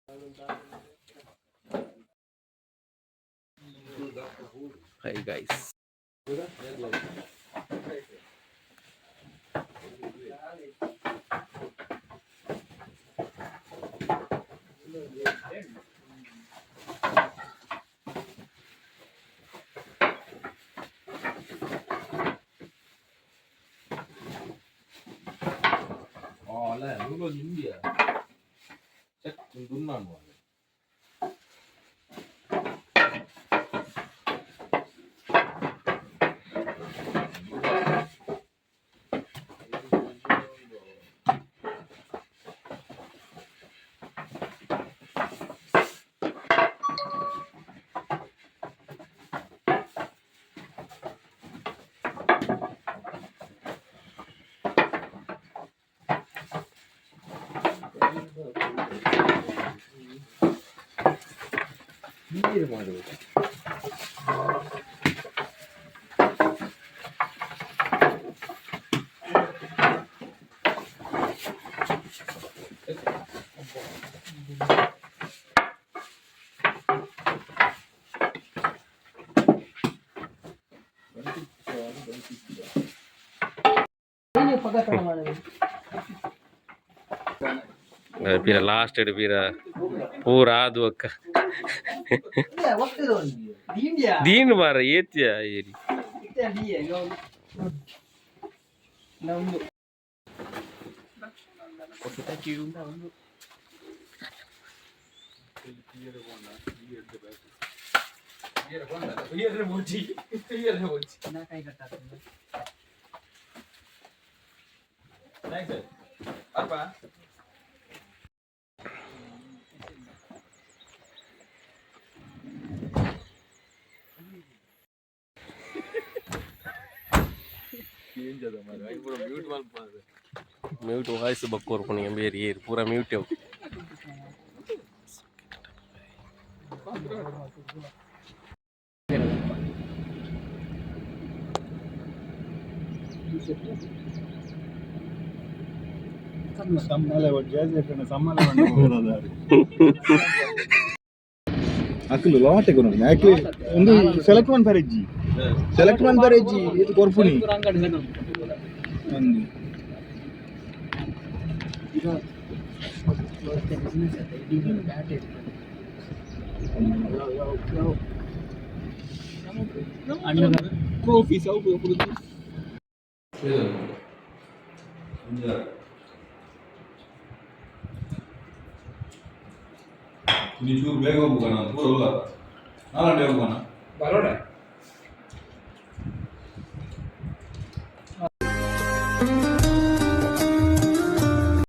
Hi guys. Oh, lah, dulu di India. Cek tuntunan wah. Ini rumah dulu. Ini pakai mana ini? Pira last edu pira pura adu akka iya waktu don din mara yetya eri itya diye no nambu kita kirunda undu Biar mochi na kai katta next apa mute voice बकोर कोनी मेरी ये पूरा mute है Aku loh te kono actually undu select one pareji itu korpuni andi trophy sau produto ini juga bukan pura lah, mana dia bukan? Baru dah.